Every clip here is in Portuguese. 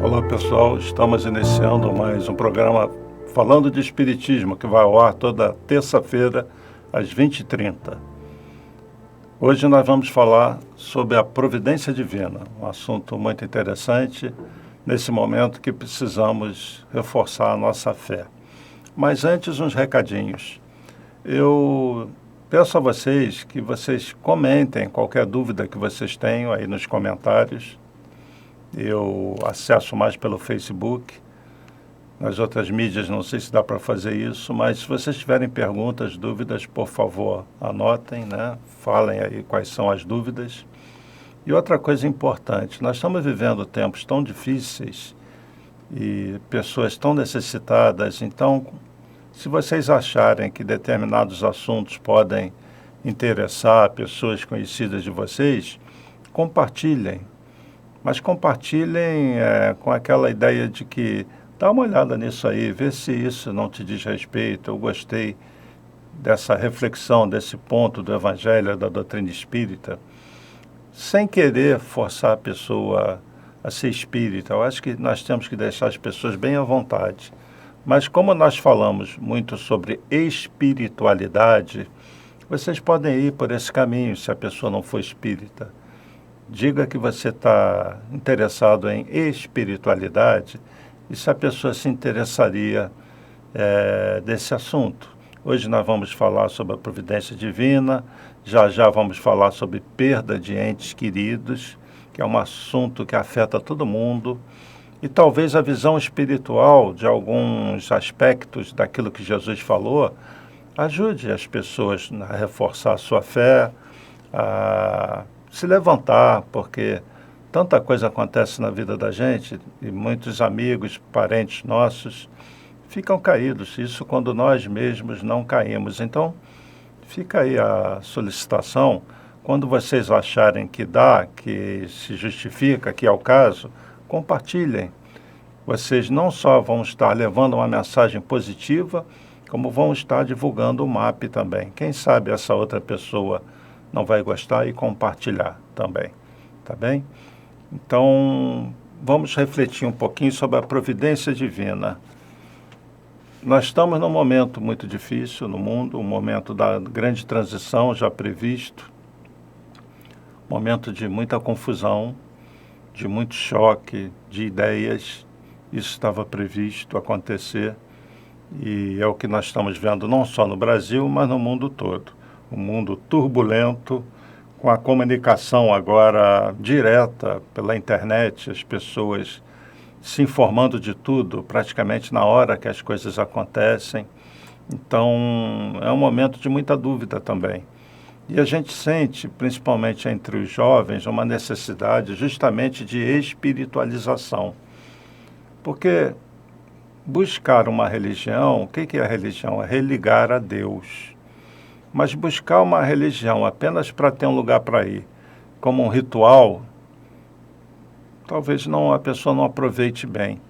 Olá pessoal, estamos iniciando mais um programa falando de Espiritismo que vai ao ar toda terça-feira às 20h30. Hoje nós vamos falar sobre a providência divina, um assunto muito interessante nesse momento que precisamos reforçar a nossa fé. Mas antes, uns recadinhos. Eu peço a vocês que vocês comentem qualquer dúvida que vocês tenham aí nos comentários. Eu acesso mais pelo Facebook. Nas outras mídias não sei se dá para fazer isso, mas se vocês tiverem perguntas, dúvidas, por favor, anotem, né? Falem aí quais são as dúvidas. E outra coisa importante, nós estamos vivendo tempos tão difíceis e pessoas tão necessitadas, então, se vocês acharem que determinados assuntos podem interessar pessoas conhecidas de vocês, compartilhem. Mas compartilhem com aquela ideia de que dá uma olhada nisso aí, vê se isso não te diz respeito. Eu gostei dessa reflexão, desse ponto do Evangelho, da doutrina espírita, sem querer forçar a pessoa a ser espírita. Eu acho que nós temos que deixar as pessoas bem à vontade. Mas como nós falamos muito sobre espiritualidade, vocês podem ir por esse caminho se a pessoa não for espírita. Diga que você está interessado em espiritualidade e se a pessoa se interessaria desse assunto. Hoje nós vamos falar sobre a providência divina, já vamos falar sobre perda de entes queridos, que é um assunto que afeta todo mundo, e talvez a visão espiritual de alguns aspectos daquilo que Jesus falou ajude as pessoas a reforçar a sua fé, a se levantar, porque tanta coisa acontece na vida da gente e muitos amigos, parentes nossos ficam caídos, isso quando nós mesmos não caímos. Então, fica aí a solicitação, quando vocês acharem que dá, que se justifica, que é o caso, compartilhem. Vocês não só vão estar levando uma mensagem positiva, como vão estar divulgando o MAP também. Quem sabe essa outra pessoa não vai gostar e compartilhar também, tá bem? Então, vamos refletir um pouquinho sobre a providência divina. Nós estamos num momento muito difícil no mundo, um momento da grande transição já previsto, momento de muita confusão, de muito choque de ideias. Isso estava previsto acontecer e é o que nós estamos vendo não só no Brasil, mas no mundo todo. Um mundo turbulento, com a comunicação agora direta pela internet, as pessoas se informando de tudo, praticamente na hora que as coisas acontecem. Então, é um momento de muita dúvida também. E a gente sente, principalmente entre os jovens, uma necessidade justamente de espiritualização. Porque buscar uma religião, o que é a religião? É religar a Deus. Mas buscar uma religião apenas para ter um lugar para ir, como um ritual, talvez a pessoa não aproveite bem.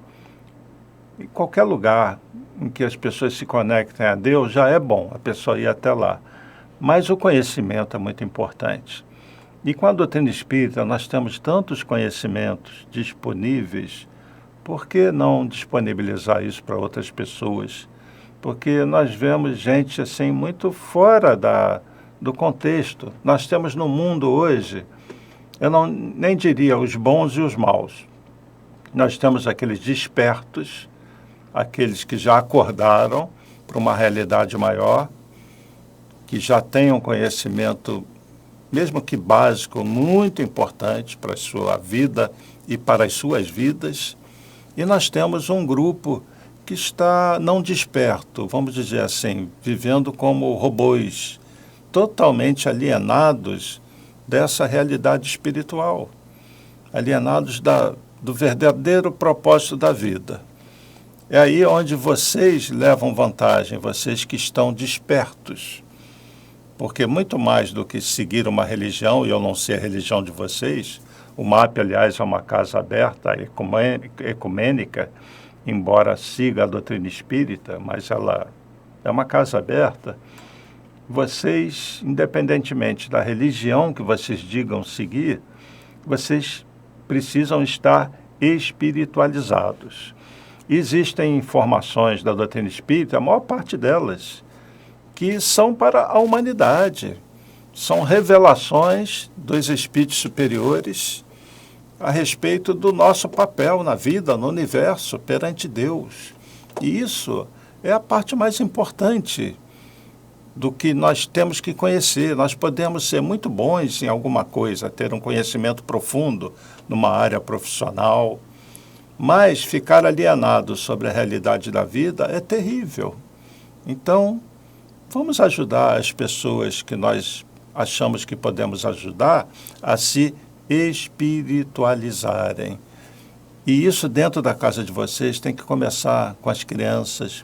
Em qualquer lugar em que as pessoas se conectem a Deus já é bom a pessoa ir até lá. Mas o conhecimento é muito importante. E com a doutrina espírita nós temos tantos conhecimentos disponíveis, por que não disponibilizar isso para outras pessoas? Porque nós vemos gente assim muito fora do contexto. Nós temos no mundo hoje, eu nem diria os bons e os maus. Nós temos aqueles despertos, aqueles que já acordaram para uma realidade maior, que já têm um conhecimento, mesmo que básico, muito importante para a sua vida e para as suas vidas. E nós temos um grupo que está não desperto, vamos dizer assim, vivendo como robôs, totalmente alienados dessa realidade espiritual, alienados do verdadeiro propósito da vida. É aí onde vocês levam vantagem, vocês que estão despertos, porque muito mais do que seguir uma religião, e eu não sei a religião de vocês, o MAP, aliás, é uma casa aberta, ecumênica, embora siga a doutrina espírita, mas ela é uma casa aberta. vocês, independentemente da religião que vocês digam seguir, vocês precisam estar espiritualizados. Existem informações da doutrina espírita, a maior parte delas, que são para a humanidade. São revelações dos espíritos superiores a respeito do nosso papel na vida, no universo, perante Deus. E isso é a parte mais importante do que nós temos que conhecer. Nós podemos ser muito bons em alguma coisa, ter um conhecimento profundo numa área profissional, mas ficar alienado sobre a realidade da vida é terrível. Então, vamos ajudar as pessoas que nós achamos que podemos ajudar a se espiritualizarem. E isso dentro da casa de vocês tem que começar com as crianças,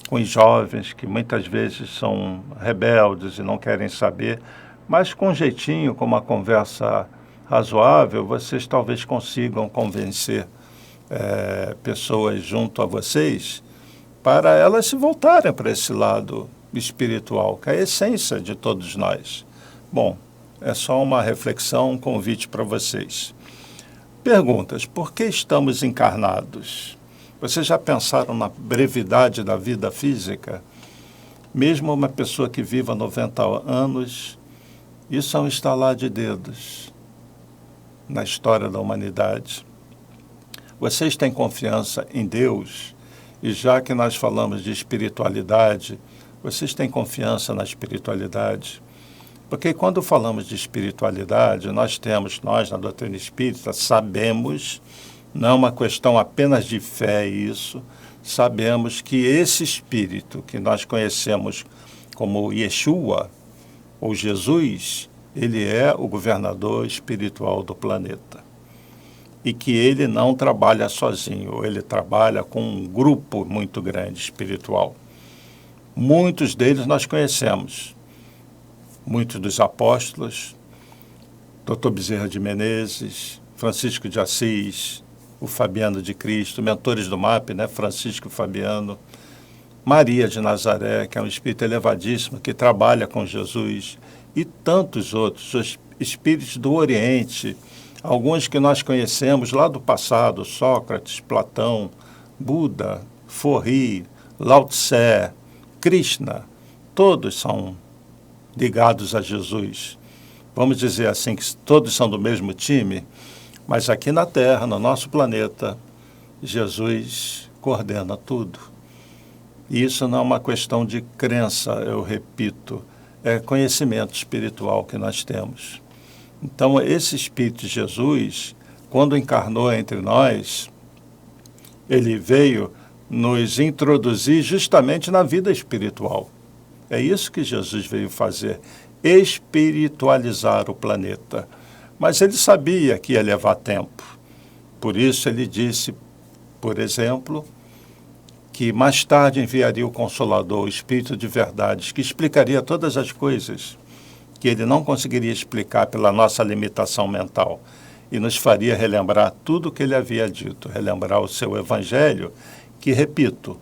com os jovens, que muitas vezes são rebeldes e não querem saber, mas com um jeitinho, com uma conversa razoável, vocês talvez consigam convencer pessoas junto a vocês para elas se voltarem para esse lado espiritual, que é a essência de todos nós. Bom, é só uma reflexão, um convite para vocês. Perguntas: por que estamos encarnados? Vocês já pensaram na brevidade da vida física? Mesmo uma pessoa que viva 90 anos, isso é um estalar de dedos na história da humanidade. Vocês têm confiança em Deus? E já que nós falamos de espiritualidade, vocês têm confiança na espiritualidade? Porque quando falamos de espiritualidade, nós na doutrina espírita, sabemos, não é uma questão apenas de fé isso, sabemos que esse espírito que nós conhecemos como Yeshua, ou Jesus, ele é o governador espiritual do planeta. E que ele não trabalha sozinho, ele trabalha com um grupo muito grande espiritual. Muitos deles nós conhecemos, muitos dos apóstolos, Dr. Bezerra de Menezes, Francisco de Assis, o Fabiano de Cristo, mentores do MAP, né? Francisco e Fabiano, Maria de Nazaré, que é um espírito elevadíssimo, que trabalha com Jesus, e tantos outros, os espíritos do Oriente, alguns que nós conhecemos lá do passado, Sócrates, Platão, Buda, Forri, Lao Tse, Krishna, todos são ligados a Jesus. Vamos dizer assim que todos são do mesmo time, mas aqui na Terra, no nosso planeta, Jesus coordena tudo. E isso não é uma questão de crença, eu repito, é conhecimento espiritual que nós temos. Então, esse Espírito de Jesus, quando encarnou entre nós, ele veio nos introduzir justamente na vida espiritual. É isso que Jesus veio fazer, espiritualizar o planeta. Mas ele sabia que ia levar tempo. Por isso ele disse, por exemplo, que mais tarde enviaria o Consolador, o Espírito de Verdade, que explicaria todas as coisas que ele não conseguiria explicar pela nossa limitação mental, e nos faria relembrar tudo o que ele havia dito, relembrar o seu Evangelho, que, repito,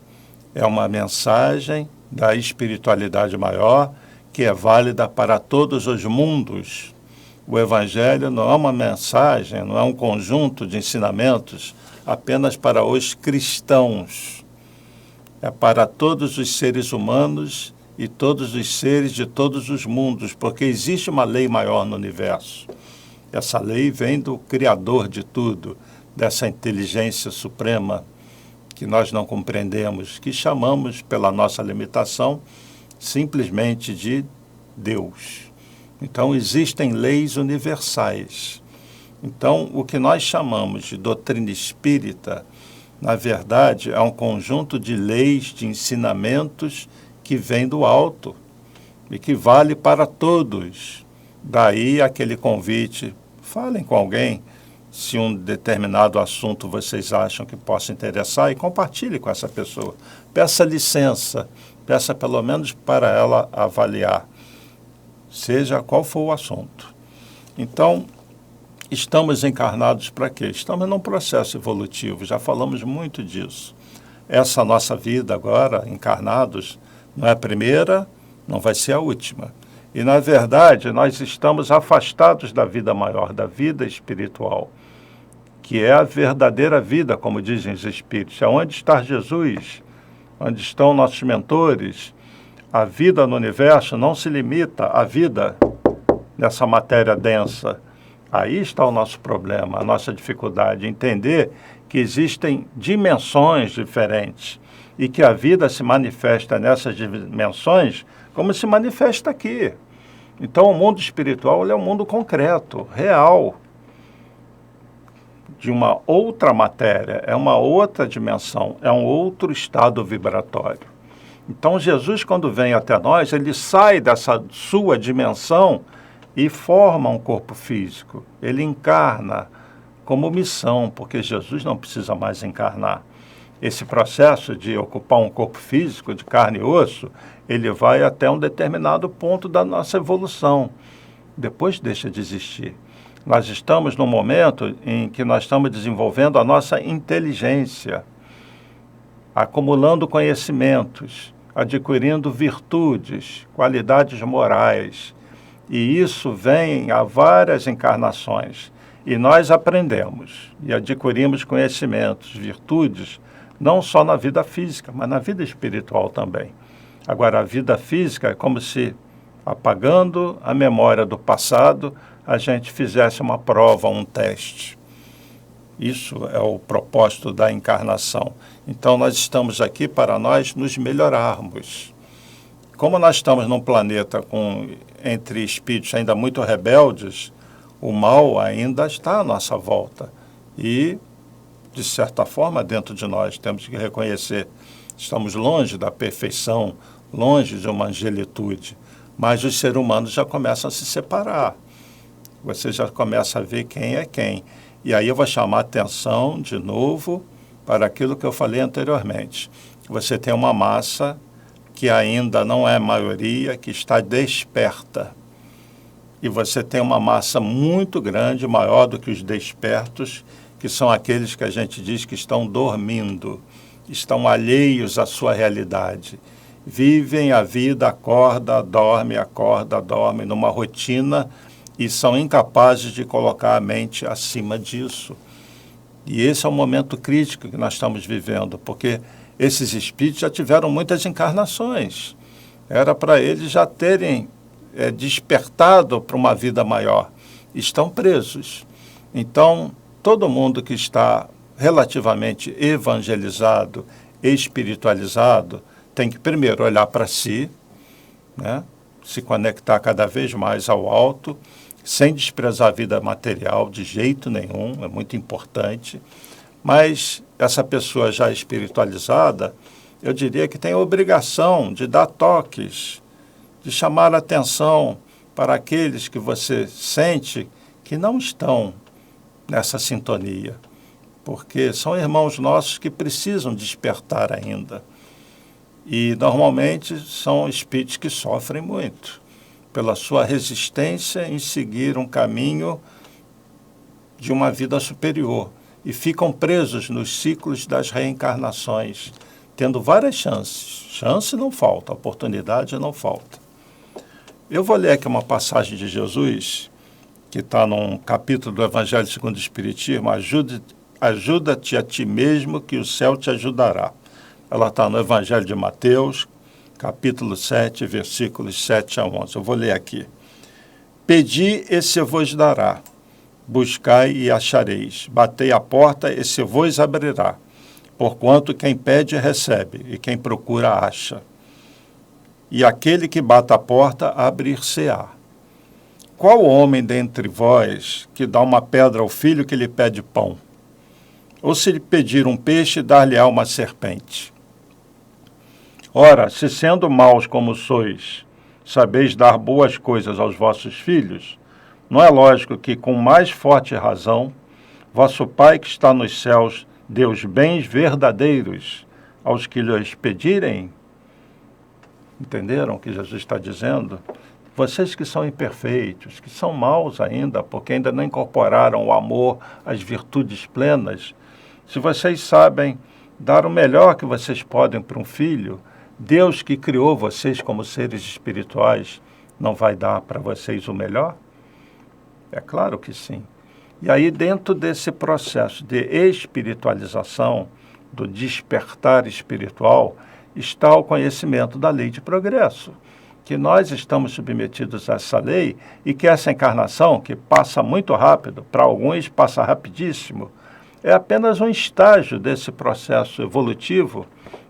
é uma mensagem da espiritualidade maior, que é válida para todos os mundos. O Evangelho não é uma mensagem, não é um conjunto de ensinamentos apenas para os cristãos. É para todos os seres humanos e todos os seres de todos os mundos, porque existe uma lei maior no universo. Essa lei vem do Criador de tudo, dessa inteligência suprema que nós não compreendemos, que chamamos, pela nossa limitação, simplesmente de Deus. Então, existem leis universais. Então, o que nós chamamos de doutrina espírita, na verdade, é um conjunto de leis, de ensinamentos que vem do alto e que vale para todos. Daí aquele convite, falem com alguém, se um determinado assunto vocês acham que possa interessar, e compartilhe com essa pessoa. Peça licença, peça pelo menos para ela avaliar, seja qual for o assunto. Então, estamos encarnados para quê? Estamos num processo evolutivo, já falamos muito disso. Essa nossa vida agora, encarnados, não é a primeira, não vai ser a última. E, na verdade, nós estamos afastados da vida maior, da vida espiritual, que é a verdadeira vida, como dizem os Espíritos. É onde está Jesus, onde estão nossos mentores. A vida no universo não se limita à vida nessa matéria densa. Aí está o nosso problema, a nossa dificuldade, entender que existem dimensões diferentes e que a vida se manifesta nessas dimensões como se manifesta aqui. Então, o mundo espiritual é um mundo concreto, real, de uma outra matéria, é uma outra dimensão, é um outro estado vibratório. Então, Jesus, quando vem até nós, ele sai dessa sua dimensão e forma um corpo físico. Ele encarna como missão, porque Jesus não precisa mais encarnar. Esse processo de ocupar um corpo físico, de carne e osso, ele vai até um determinado ponto da nossa evolução. Depois deixa de existir. Nós estamos num momento em que nós estamos desenvolvendo a nossa inteligência, acumulando conhecimentos, adquirindo virtudes, qualidades morais. E isso vem a várias encarnações. E nós aprendemos e adquirimos conhecimentos, virtudes, não só na vida física, mas na vida espiritual também. Agora, a vida física é como se, apagando a memória do passado, a gente fizesse uma prova, um teste. Isso é o propósito da encarnação. Então, nós estamos aqui para nós nos melhorarmos. Como nós estamos num planeta entre espíritos ainda muito rebeldes, o mal ainda está à nossa volta. E, de certa forma, dentro de nós, temos que reconhecer, estamos longe da perfeição, longe de uma angelitude, mas os seres humanos já começam a se separar. Você já começa a ver quem é quem. E aí eu vou chamar a atenção, de novo, para aquilo que eu falei anteriormente. Você tem uma massa que ainda não é maioria, que está desperta. E você tem uma massa muito grande, maior do que os despertos, que são aqueles que a gente diz que estão dormindo, estão alheios à sua realidade. Vivem a vida, acorda, dorme, numa rotina e são incapazes de colocar a mente acima disso. E esse é o momento crítico que nós estamos vivendo, porque esses espíritos já tiveram muitas encarnações. Era para eles já terem despertado para uma vida maior. Estão presos. Então, todo mundo que está relativamente evangelizado, espiritualizado, tem que primeiro olhar para si, né? Se conectar cada vez mais ao alto, sem desprezar a vida material de jeito nenhum, é muito importante. Mas essa pessoa já espiritualizada, eu diria que tem a obrigação de dar toques, de chamar a atenção para aqueles que você sente que não estão nessa sintonia, porque são irmãos nossos que precisam despertar ainda. E, normalmente, são espíritos que sofrem muito pela sua resistência em seguir um caminho de uma vida superior e ficam presos nos ciclos das reencarnações, tendo várias chances. Chance não falta, oportunidade não falta. Eu vou ler aqui uma passagem de Jesus, que está num capítulo do Evangelho segundo o Espiritismo, ajuda-te a ti mesmo que o céu te ajudará. Ela está no Evangelho de Mateus, capítulo 7, versículos 7 a 11. Eu vou ler aqui. Pedi e se vos dará, buscai e achareis, batei a porta e se vos abrirá, porquanto quem pede recebe, e quem procura acha. E aquele que bate a porta, abrir-se-á. Qual homem dentre vós que dá uma pedra ao filho que lhe pede pão? Ou se lhe pedir um peixe, dar-lhe-á uma serpente? Ora, se sendo maus como sois, sabeis dar boas coisas aos vossos filhos, não é lógico que, com mais forte razão, vosso Pai que está nos céus dê os bens verdadeiros aos que lhes pedirem? Entenderam o que Jesus está dizendo? Vocês que são imperfeitos, que são maus ainda, porque ainda não incorporaram o amor, as virtudes plenas, se vocês sabem dar o melhor que vocês podem para um filho, Deus que criou vocês como seres espirituais não vai dar para vocês o melhor? É claro que sim. E aí, dentro desse processo de espiritualização, do despertar espiritual, está o conhecimento da lei de progresso, que nós estamos submetidos a essa lei e que essa encarnação, que passa muito rápido, para alguns passa rapidíssimo, é apenas um estágio desse processo evolutivo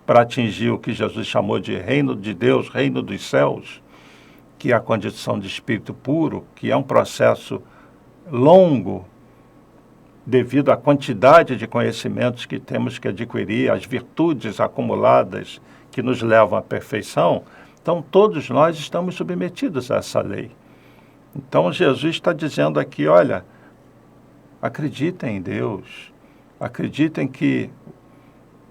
para atingir o que Jesus chamou de reino de Deus, reino dos céus, que é a condição de espírito puro, que é um processo longo, devido à quantidade de conhecimentos que temos que adquirir, as virtudes acumuladas que nos levam à perfeição. Então, todos nós estamos submetidos a essa lei. Então, Jesus está dizendo aqui, olha, acreditem em Deus, acreditem que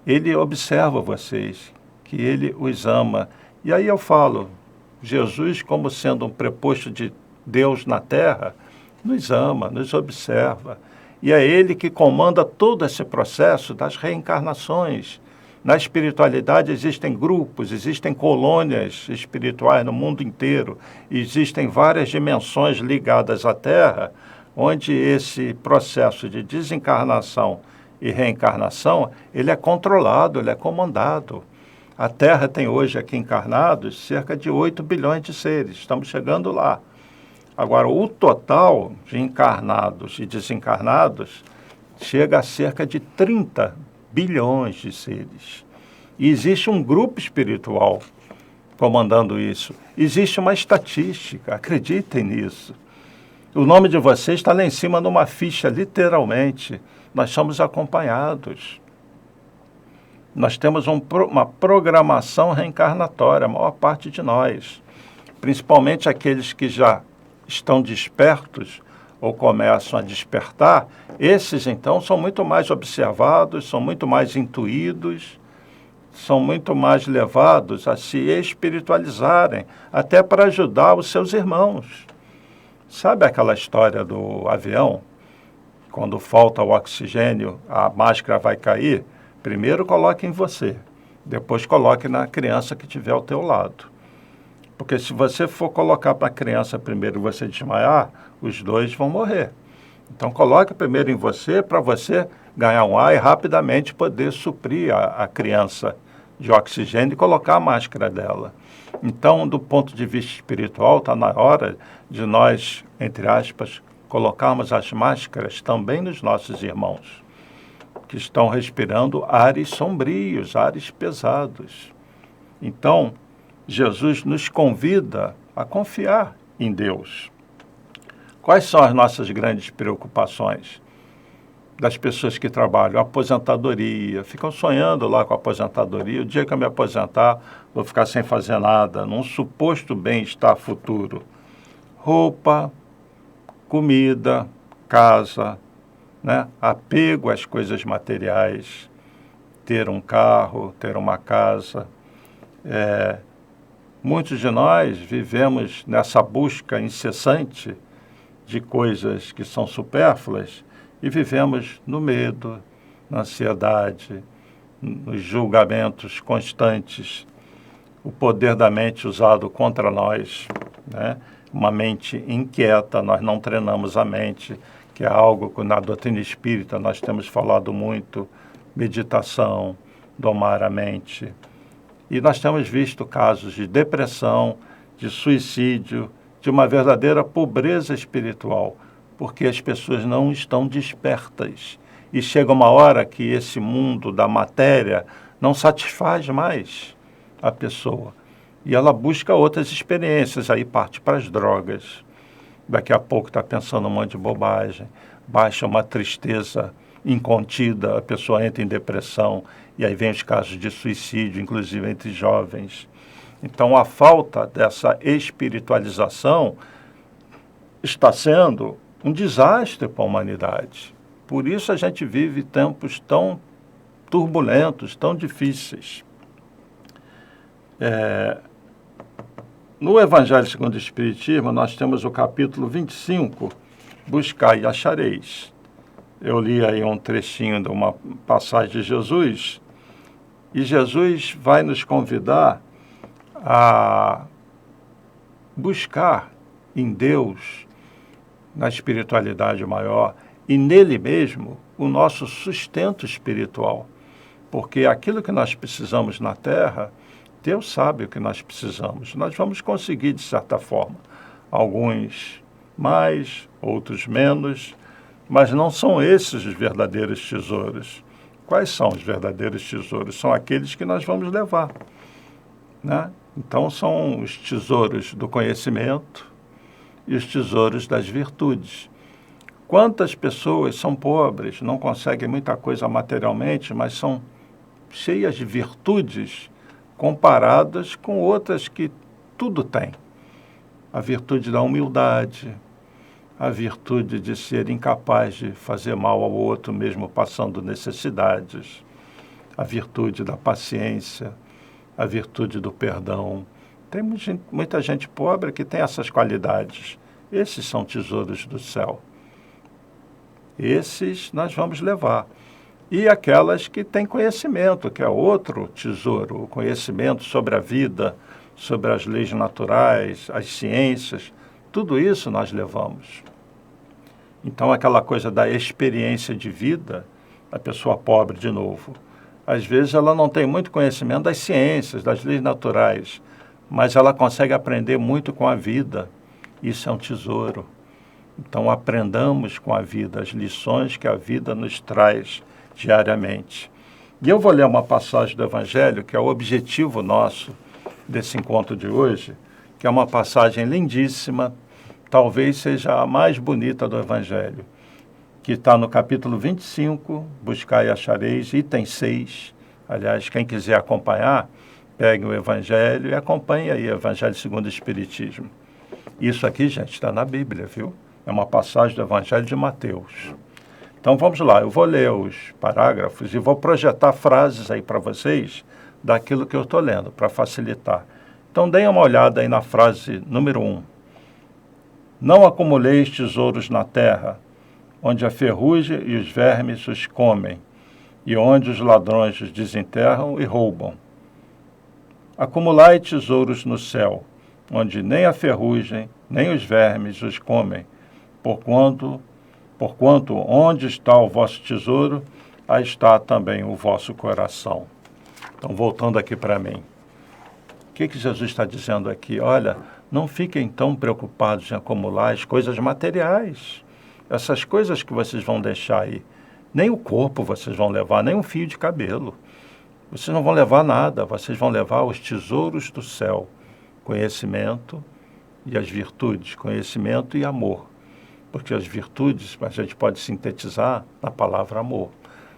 Ele observa vocês, que Ele os ama. E aí eu falo, Jesus, como sendo um preposto de Deus na terra, nos ama, nos observa. E é Ele que comanda todo esse processo das reencarnações. Na espiritualidade existem grupos, existem colônias espirituais no mundo inteiro, existem várias dimensões ligadas à Terra, onde esse processo de desencarnação e reencarnação, ele é controlado, ele é comandado. A Terra tem hoje aqui encarnados cerca de 8 bilhões de seres, estamos chegando lá. Agora, o total de encarnados e desencarnados chega a cerca de 30 bilhões de seres. E existe um grupo espiritual comandando isso. Existe uma estatística, acreditem nisso. O nome de vocês está lá em cima numa ficha, literalmente. Nós somos acompanhados. Nós temos uma programação reencarnatória, a maior parte de nós. Principalmente aqueles que já estão despertos ou começam a despertar, esses então são muito mais observados, são muito mais intuídos, são muito mais levados a se espiritualizarem, até para ajudar os seus irmãos. Sabe aquela história do avião? Quando falta o oxigênio, a máscara vai cair? Primeiro coloque em você, depois coloque na criança que estiver ao teu lado. Porque se você for colocar para a criança primeiro e você desmaiar, os dois vão morrer. Então coloque primeiro em você para você ganhar um ar e rapidamente poder suprir a criança de oxigênio e colocar a máscara dela. Então, do ponto de vista espiritual, está na hora de nós, entre aspas, colocarmos as máscaras também nos nossos irmãos, que estão respirando ares sombrios, ares pesados. Então, Jesus nos convida a confiar em Deus. Quais são as nossas grandes preocupações das pessoas que trabalham? A aposentadoria, ficam sonhando lá com a aposentadoria. O dia que eu me aposentar, vou ficar sem fazer nada, num suposto bem-estar futuro. Roupa, comida, casa, né? Apego às coisas materiais, ter um carro, ter uma casa. Muitos de nós vivemos nessa busca incessante de coisas que são supérfluas e vivemos no medo, na ansiedade, nos julgamentos constantes, o poder da mente usado contra nós, né? Uma mente inquieta, nós não treinamos a mente, que é algo que na doutrina espírita nós temos falado muito, meditação, domar a mente. E nós temos visto casos de depressão, de suicídio, de uma verdadeira pobreza espiritual, porque as pessoas não estão despertas. E chega uma hora que esse mundo da matéria não satisfaz mais a pessoa. E ela busca outras experiências, aí parte para as drogas. Daqui a pouco está pensando um monte de bobagem, baixa uma tristeza incontida, a pessoa entra em depressão, e aí vem os casos de suicídio, inclusive entre jovens. Então, a falta dessa espiritualização está sendo um desastre para a humanidade. Por isso a gente vive tempos tão turbulentos, tão difíceis. No Evangelho segundo o Espiritismo, nós temos o capítulo 25, Buscai e achareis. Eu li aí um trechinho de uma passagem de Jesus, e Jesus vai nos convidar a buscar em Deus, na espiritualidade maior, e nele mesmo, o nosso sustento espiritual. Porque aquilo que nós precisamos na Terra, Deus sabe o que nós precisamos. Nós vamos conseguir, de certa forma. Alguns mais, outros menos, mas não são esses os verdadeiros tesouros. Quais são os verdadeiros tesouros? São aqueles que nós vamos levar, né? Então, são os tesouros do conhecimento e os tesouros das virtudes. Quantas pessoas são pobres, não conseguem muita coisa materialmente, mas são cheias de virtudes comparadas com outras que tudo têm. A virtude da humildade, a virtude de ser incapaz de fazer mal ao outro, mesmo passando necessidades, a virtude da paciência, a virtude do perdão. Tem muita gente pobre que tem essas qualidades. Esses são tesouros do céu. Esses nós vamos levar. E aquelas que têm conhecimento, que é outro tesouro, o conhecimento sobre a vida, sobre as leis naturais, as ciências, tudo isso nós levamos. Então, aquela coisa da experiência de vida, a pessoa pobre, de novo, às vezes ela não tem muito conhecimento das ciências, das leis naturais, mas ela consegue aprender muito com a vida. Isso é um tesouro. Então, aprendamos com a vida as lições que a vida nos traz diariamente. E eu vou ler uma passagem do Evangelho, que é o objetivo nosso desse encontro de hoje, que é uma passagem lindíssima, talvez seja a mais bonita do Evangelho, que está no capítulo 25, Buscai e Achareis, item 6. Aliás, quem quiser acompanhar, pegue o Evangelho e acompanhe aí o Evangelho segundo o Espiritismo. Isso aqui, gente, está na Bíblia, viu? É uma passagem do Evangelho de Mateus. Então, vamos lá. Eu vou ler os parágrafos e vou projetar frases aí para vocês daquilo que eu estou lendo, para facilitar. Então, deem uma olhada aí na frase número 1. Não acumuleis tesouros na terra, onde a ferrugem e os vermes os comem, e onde os ladrões os desenterram e roubam. Acumulai tesouros no céu, onde nem a ferrugem, nem os vermes os comem, porquanto onde está o vosso tesouro, aí está também o vosso coração. Então, voltando aqui para mim. O que Jesus está dizendo aqui? Olha, não fiquem tão preocupados em acumular as coisas materiais. Essas coisas que vocês vão deixar aí. Nem o corpo vocês vão levar, nem um fio de cabelo. Vocês não vão levar nada, vocês vão levar os tesouros do céu. Conhecimento e as virtudes, conhecimento e amor. Porque as virtudes, a gente pode sintetizar na palavra amor.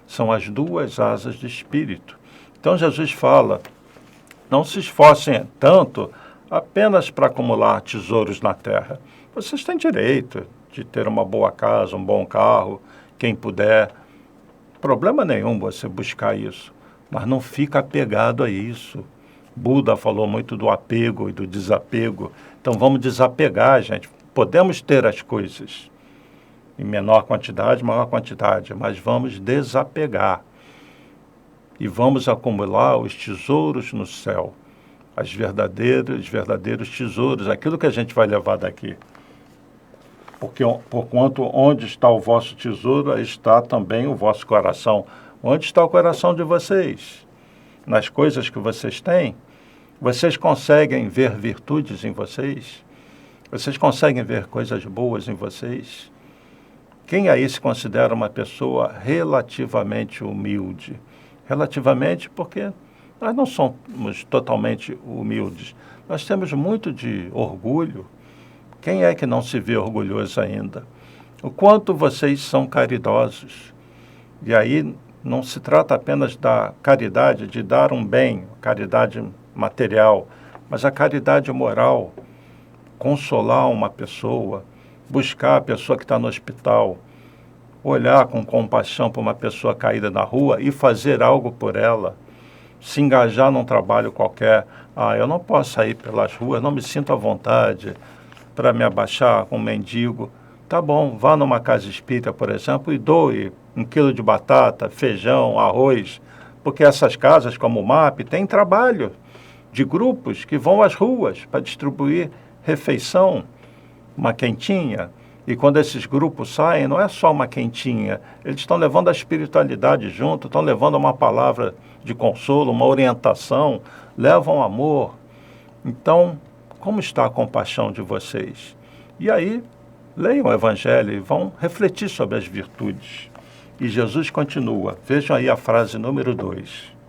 São as duas asas do espírito. Então, Jesus fala, não se esforcem tanto apenas para acumular tesouros na terra. Vocês têm direito de ter uma boa casa, um bom carro, quem puder. Problema nenhum você buscar isso, mas não fica apegado a isso. Buda falou muito do apego e do desapego. Então, vamos desapegar, gente. Podemos ter as coisas em menor quantidade, maior quantidade, mas vamos desapegar. E vamos acumular os tesouros no céu, os verdadeiros tesouros, aquilo que a gente vai levar daqui. Porque, porquanto onde está o vosso tesouro, aí está também o vosso coração. Onde está o coração de vocês? Nas coisas que vocês têm? Vocês conseguem ver virtudes em vocês? Vocês conseguem ver coisas boas em vocês? Quem aí se considera uma pessoa relativamente humilde? Relativamente porque nós não somos totalmente humildes. Nós temos muito de orgulho. Quem é que não se vê orgulhoso ainda? O quanto vocês são caridosos. E aí não se trata apenas da caridade, de dar um bem, caridade material, mas a caridade moral. Consolar uma pessoa, buscar a pessoa que está no hospital, olhar com compaixão para uma pessoa caída na rua e fazer algo por ela, se engajar num trabalho qualquer. Eu não posso sair pelas ruas, não me sinto à vontade para me abaixar com um mendigo. Tá bom, vá numa casa espírita, por exemplo, e doe 1 quilo de batata, feijão, arroz, porque essas casas, como o MAP, têm trabalho. de grupos que vão às ruas para distribuir refeição, uma quentinha. E quando esses grupos saem, não é só uma quentinha, eles estão levando a espiritualidade junto, estão levando uma palavra de consolo, uma orientação, levam amor. Então, como está a compaixão de vocês? E aí, leiam o Evangelho e vão refletir sobre as virtudes. E Jesus continua, vejam aí a frase número 2.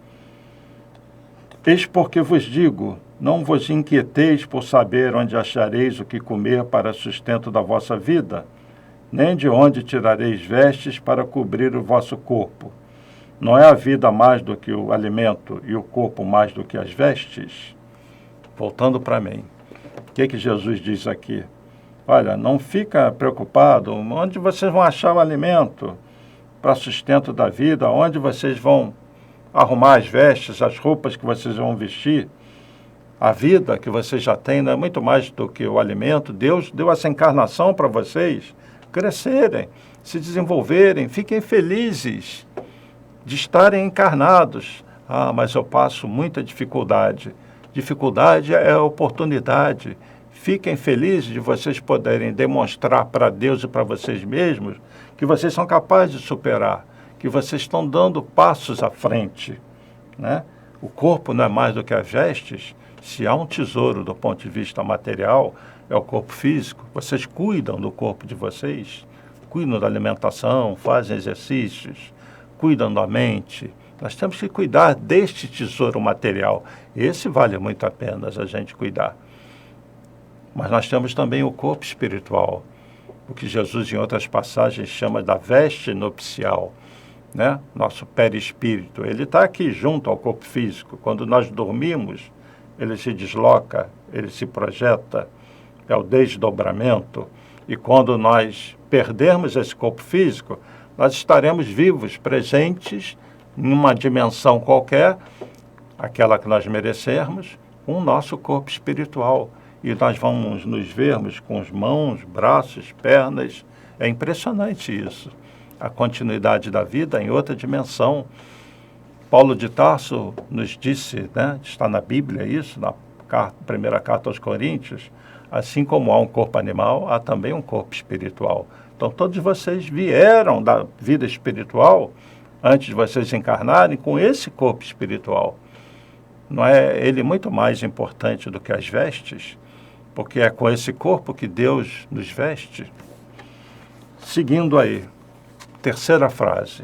Eis porque vos digo, não vos inquieteis por saber onde achareis o que comer para sustento da vossa vida, nem de onde tirareis vestes para cobrir o vosso corpo. Não é a vida mais do que o alimento e o corpo mais do que as vestes? Voltando para mim, o que Jesus diz aqui? Olha, não fica preocupado, onde vocês vão achar o alimento para sustento da vida, onde vocês vão arrumar as vestes, as roupas que vocês vão vestir. A vida que vocês já têm não é muito mais do que o alimento. Deus deu essa encarnação para vocês crescerem, se desenvolverem, fiquem felizes de estarem encarnados. Ah, mas eu passo muita dificuldade. Dificuldade é oportunidade. Fiquem felizes de vocês poderem demonstrar para Deus e para vocês mesmos que vocês são capazes de superar, que vocês estão dando passos à frente, né? O corpo não é mais do que as vestes. Se há um tesouro do ponto de vista material, é o corpo físico. Vocês cuidam do corpo de vocês, cuidam da alimentação, fazem exercícios, cuidam da mente. Nós temos que cuidar deste tesouro material. Esse vale muito a pena a gente cuidar. Mas nós temos também o corpo espiritual, o que Jesus em outras passagens chama da veste nupcial, né? Nosso perispírito, ele está aqui junto ao corpo físico. Quando nós dormimos, ele se desloca, ele se projeta, é o desdobramento. E quando nós perdermos esse corpo físico, nós estaremos vivos, presentes em uma dimensão qualquer, aquela que nós merecermos, com o nosso corpo espiritual. E nós vamos nos vermos com as mãos, braços, pernas. É impressionante isso. A continuidade da vida em outra dimensão. Paulo de Tarso nos disse, né, está na Bíblia isso, na primeira carta aos Coríntios, assim como há um corpo animal, há também um corpo espiritual. Então todos vocês vieram da vida espiritual, antes de vocês encarnarem, com esse corpo espiritual. Não é ele muito mais importante do que as vestes? Porque é com esse corpo que Deus nos veste. Seguindo aí, terceira frase.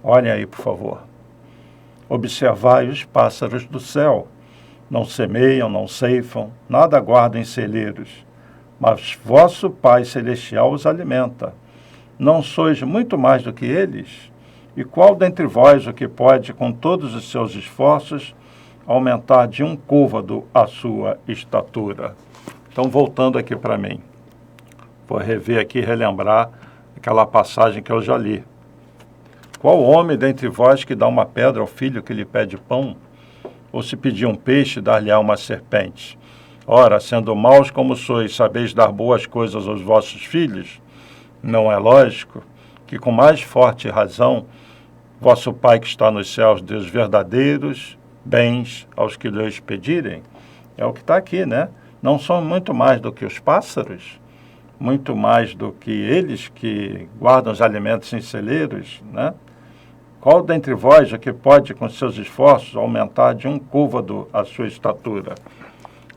Olhem aí, por favor. Observai os pássaros do céu. Não semeiam, não ceifam, nada guardam em celeiros. Mas vosso Pai Celestial os alimenta. Não sois muito mais do que eles? E qual dentre vós o que pode, com todos os seus esforços, aumentar de um côvado a sua estatura? Então, voltando aqui para mim, vou rever aqui, relembrar aquela passagem que eu já li. Qual homem dentre vós que dá uma pedra ao filho que lhe pede pão? Ou se pedir um peixe, dar-lhe-á uma serpente? Ora, sendo maus como sois, sabeis dar boas coisas aos vossos filhos? Não é lógico que com mais forte razão vosso Pai que está nos céus dê os verdadeiros bens aos que lhes pedirem? É o que está aqui, né? Não são muito mais do que os pássaros, muito mais do que eles que guardam os alimentos em celeiros, né? Qual dentre vós é que pode, com seus esforços, aumentar de um côvado a sua estatura?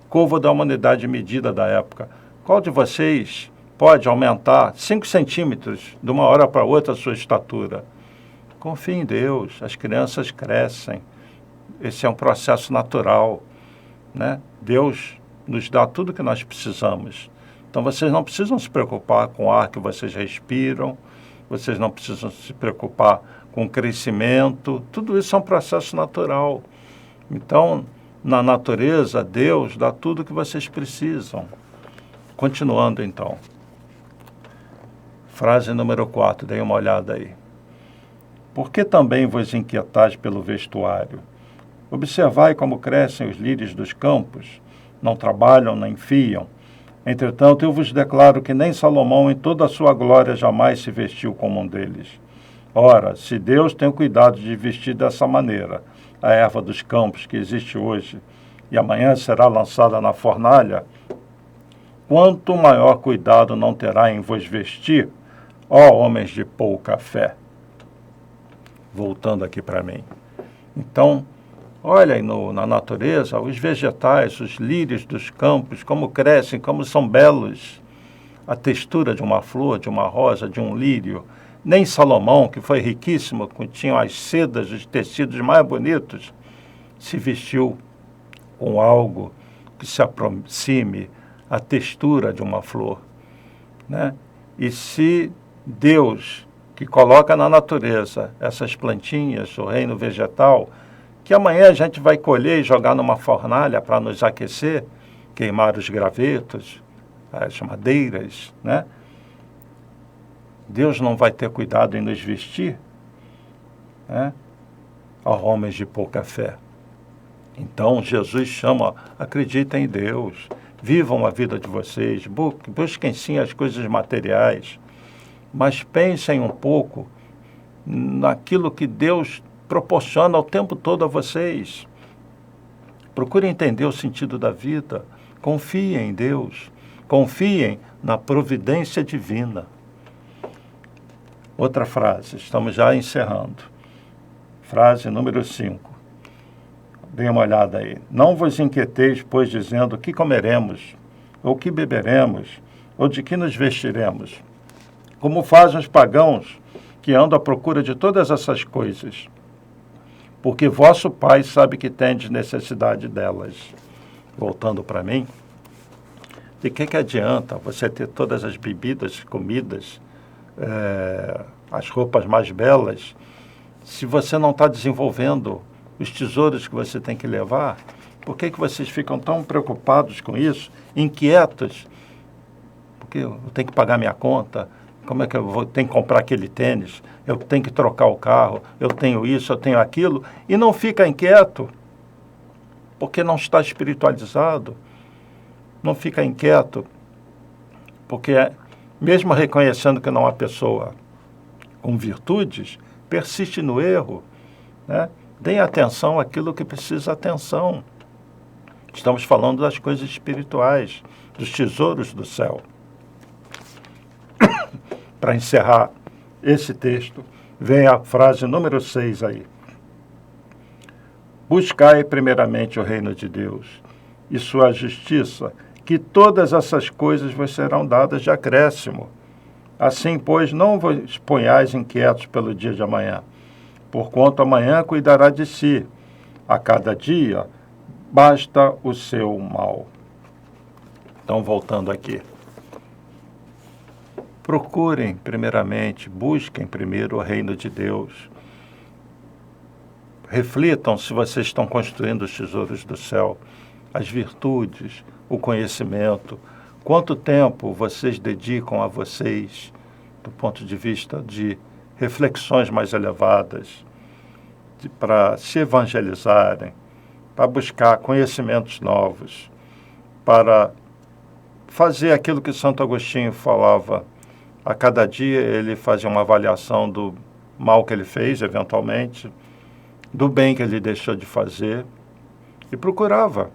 Côvado é uma unidade de medida da época. Qual de vocês pode aumentar 5 centímetros de uma hora para outra a sua estatura? Confie em Deus, as crianças crescem. Esse é um processo natural, né? Deus nos dá tudo que nós precisamos. Então, vocês não precisam se preocupar com o ar que vocês respiram, vocês não precisam se preocupar com o crescimento, tudo isso é um processo natural. Então, na natureza, Deus dá tudo que vocês precisam. Continuando, então. Frase número 4, dêem uma olhada aí. Por que também vos inquietais pelo vestuário? Observai como crescem os lírios dos campos, não trabalham nem fiam. Entretanto, eu vos declaro que nem Salomão, em toda a sua glória, jamais se vestiu como um deles. Ora, se Deus tem o cuidado de vestir dessa maneira a erva dos campos que existe hoje, e amanhã será lançada na fornalha, quanto maior cuidado não terá em vos vestir, ó homens de pouca fé. Voltando aqui para mim. Então, olha aí na natureza, os vegetais, os lírios dos campos, como crescem, como são belos. A textura de uma flor, de uma rosa, de um lírio. Nem Salomão, que foi riquíssimo, que tinha as sedas, os tecidos mais bonitos, se vestiu com algo que se aproxime à textura de uma flor, né? E se Deus, que coloca na natureza essas plantinhas, o reino vegetal, que amanhã a gente vai colher e jogar numa fornalha para nos aquecer, queimar os gravetos, as madeiras, né? Deus não vai ter cuidado em nos vestir, né? Aos homens de pouca fé. Então Jesus chama, acreditem em Deus, vivam a vida de vocês, busquem sim as coisas materiais, mas pensem um pouco naquilo que Deus proporciona o tempo todo a vocês. Procurem entender o sentido da vida, confiem em Deus, confiem na providência divina. Outra frase, estamos já encerrando. Frase número 5. Dê uma olhada aí. Não vos inquieteis, pois, dizendo: que comeremos, ou que beberemos, ou de que nos vestiremos, como fazem os pagãos, que andam à procura de todas essas coisas. Porque vosso Pai sabe que tendes necessidade delas. Voltando para mim, de que adianta você ter todas as bebidas, comidas, as roupas mais belas, se você não está desenvolvendo os tesouros que você tem que levar? Por que vocês ficam tão preocupados com isso, inquietos? Porque eu tenho que pagar minha conta, como é que tenho que comprar aquele tênis, eu tenho que trocar o carro, eu tenho isso, eu tenho aquilo, e não fica inquieto, porque não está espiritualizado, não fica inquieto, porque mesmo reconhecendo que não há pessoa com virtudes, persiste no erro, né? Deem atenção àquilo que precisa atenção. Estamos falando das coisas espirituais, dos tesouros do céu. Para encerrar esse texto, vem a frase número 6 aí. Buscai primeiramente o reino de Deus e sua justiça, que todas essas coisas vos serão dadas de acréscimo. Assim, pois, não vos ponhais inquietos pelo dia de amanhã, porquanto amanhã cuidará de si. A cada dia basta o seu mal. Então, voltando aqui. Procurem primeiramente, busquem primeiro o reino de Deus. Reflitam se vocês estão construindo os tesouros do céu, as virtudes, o conhecimento. Quanto tempo vocês dedicam a vocês, do ponto de vista de reflexões mais elevadas, para se evangelizarem, para buscar conhecimentos novos, para fazer aquilo que Santo Agostinho falava. A cada dia ele fazia uma avaliação do mal que ele fez, eventualmente, do bem que ele deixou de fazer, e procurava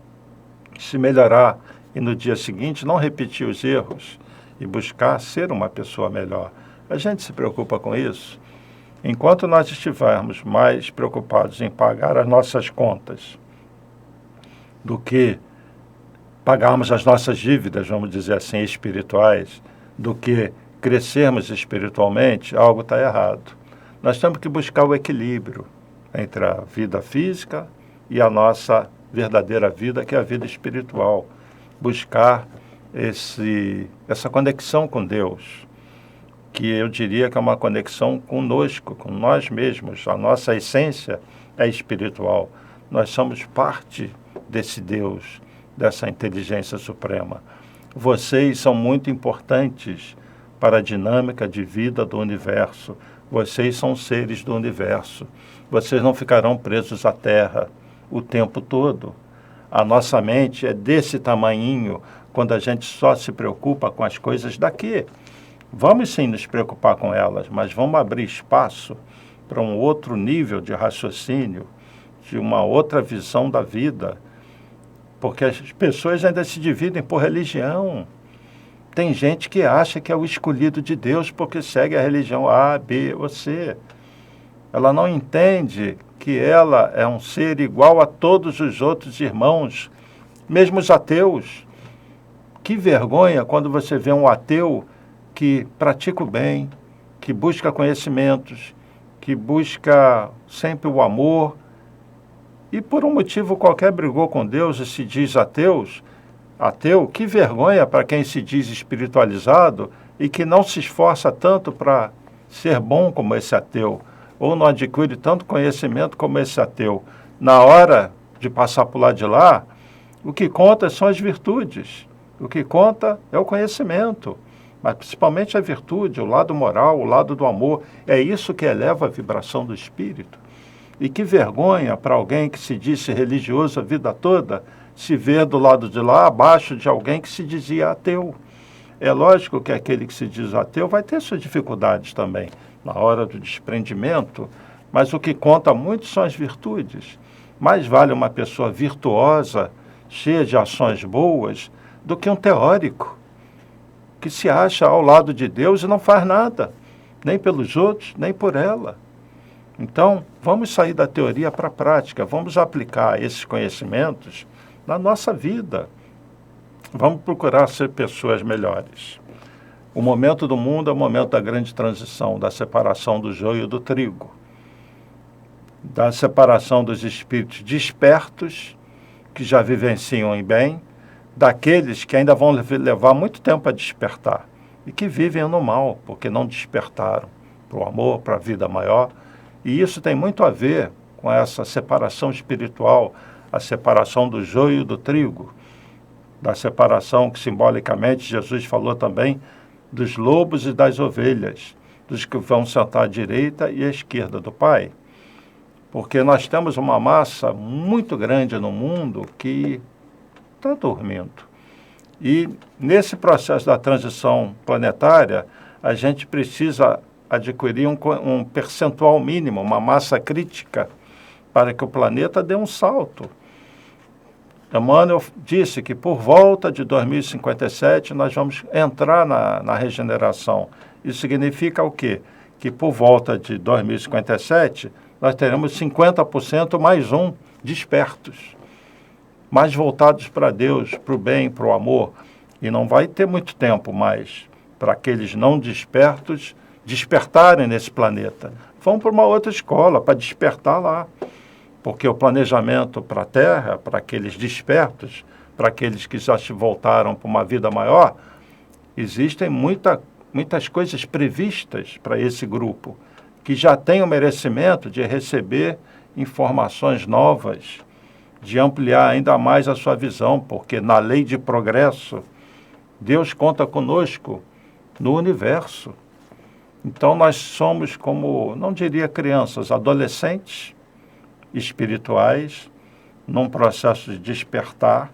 se melhorar, e no dia seguinte não repetir os erros e buscar ser uma pessoa melhor. A gente se preocupa com isso. Enquanto nós estivermos mais preocupados em pagar as nossas contas do que pagarmos as nossas dívidas, vamos dizer assim, espirituais, do que crescermos espiritualmente, algo está errado. Nós temos que buscar o equilíbrio entre a vida física e a nossa verdadeira vida, que é a vida espiritual. Buscar essa conexão com Deus, que eu diria que é uma conexão conosco, com nós mesmos. A nossa essência é espiritual. Nós somos parte desse Deus, dessa inteligência suprema. Vocês são muito importantes para a dinâmica de vida do universo. Vocês são seres do universo. Vocês não ficarão presos à Terra o tempo todo. A nossa mente é desse tamanhinho quando a gente só se preocupa com as coisas daqui. Vamos sim nos preocupar com elas, mas vamos abrir espaço para um outro nível de raciocínio, de uma outra visão da vida, porque as pessoas ainda se dividem por religião. Tem gente que acha que é o escolhido de Deus porque segue a religião A, B ou C. Ela não entende que ela é um ser igual a todos os outros irmãos, mesmo os ateus. Que vergonha quando você vê um ateu que pratica o bem, que busca conhecimentos, que busca sempre o amor, e por um motivo qualquer brigou com Deus e se diz ateu. Que vergonha para quem se diz espiritualizado e que não se esforça tanto para ser bom como esse ateu, ou não adquire tanto conhecimento como esse ateu. Na hora de passar por lá de lá, o que conta são as virtudes, o que conta é o conhecimento, mas principalmente a virtude, o lado moral, o lado do amor, é isso que eleva a vibração do espírito. E que vergonha para alguém que se disse religioso a vida toda, se ver do lado de lá, abaixo de alguém que se dizia ateu. É lógico que aquele que se diz ateu vai ter suas dificuldades também, na hora do desprendimento, mas o que conta muito são as virtudes. Mais vale uma pessoa virtuosa, cheia de ações boas, do que um teórico, que se acha ao lado de Deus e não faz nada, nem pelos outros, nem por ela. Então, vamos sair da teoria para a prática, vamos aplicar esses conhecimentos na nossa vida. Vamos procurar ser pessoas melhores. O momento do mundo é o momento da grande transição, da separação do joio do trigo, da separação dos espíritos despertos, que já vivenciam em bem, daqueles que ainda vão levar muito tempo a despertar e que vivem no mal, porque não despertaram para o amor, para a vida maior. E isso tem muito a ver com essa separação espiritual, a separação do joio do trigo, da separação que simbolicamente Jesus falou também dos lobos e das ovelhas, dos que vão sentar à direita e à esquerda do Pai. Porque nós temos uma massa muito grande no mundo que está dormindo. E nesse processo da transição planetária, a gente precisa adquirir um percentual mínimo, uma massa crítica, para que o planeta dê um salto. Emmanuel disse que por volta de 2057 nós vamos entrar na regeneração. Isso significa o quê? Que por volta de 2057 nós teremos 50% mais um despertos, mais voltados para Deus, para o bem, para o amor. E não vai ter muito tempo mais para aqueles não despertos despertarem nesse planeta. Vão para uma outra escola para despertar lá. Porque o planejamento para a Terra, para aqueles despertos, para aqueles que já se voltaram para uma vida maior, existem muitas coisas previstas para esse grupo, que já tem o merecimento de receber informações novas, de ampliar ainda mais a sua visão, porque na lei de progresso, Deus conta conosco no universo. Então nós somos como, não diria crianças, adolescentes, espirituais, num processo de despertar,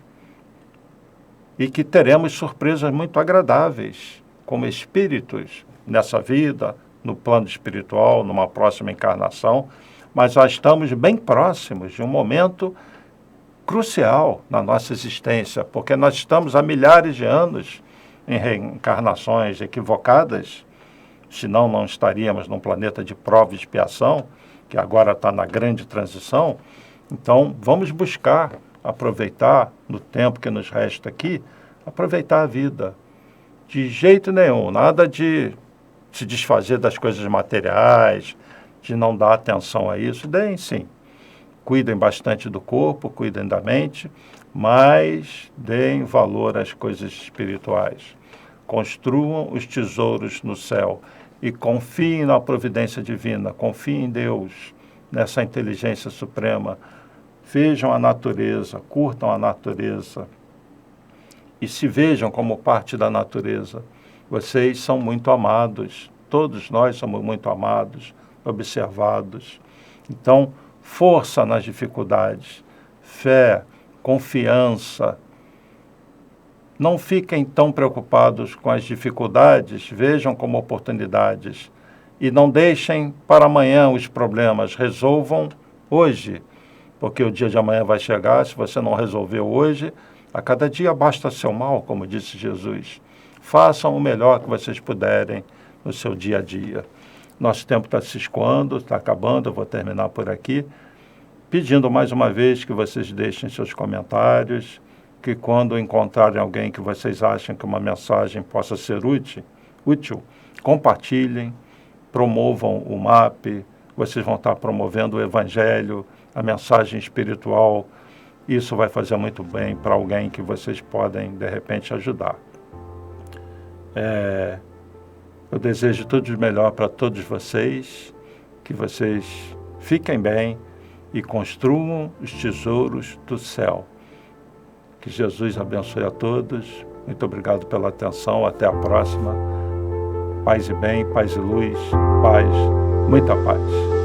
e que teremos surpresas muito agradáveis como espíritos nessa vida, no plano espiritual, numa próxima encarnação, mas já estamos bem próximos de um momento crucial na nossa existência, porque nós estamos há milhares de anos em reencarnações equivocadas, senão não estaríamos num planeta de prova e expiação, que agora está na grande transição. Então, vamos buscar aproveitar, no tempo que nos resta aqui, aproveitar a vida. De jeito nenhum, nada de se desfazer das coisas materiais, de não dar atenção a isso. Deem sim, cuidem bastante do corpo, cuidem da mente, mas deem valor às coisas espirituais. Construam os tesouros no céu. E confiem na providência divina, confiem em Deus, nessa inteligência suprema. Vejam a natureza, curtam a natureza e se vejam como parte da natureza. Vocês são muito amados, todos nós somos muito amados, observados. Então, força nas dificuldades, fé, confiança. Não fiquem tão preocupados com as dificuldades, vejam como oportunidades. E não deixem para amanhã os problemas, resolvam hoje. porque o dia de amanhã vai chegar. Se você não resolveu hoje, a cada dia basta seu mal, como disse Jesus. Façam o melhor que vocês puderem no seu dia a dia. Nosso tempo está se escoando, está acabando, eu vou terminar por aqui, pedindo mais uma vez que vocês deixem seus comentários, que quando encontrarem alguém que vocês acham que uma mensagem possa ser útil, compartilhem, promovam o MAP, vocês vão estar promovendo o Evangelho, a mensagem espiritual. Isso vai fazer muito bem para alguém que vocês podem, de repente, ajudar. Eu desejo tudo de melhor para todos vocês, que vocês fiquem bem e construam os tesouros do céu. Que Jesus abençoe a todos. Muito obrigado pela atenção. Até a próxima. Paz e bem, paz e luz, paz, muita paz.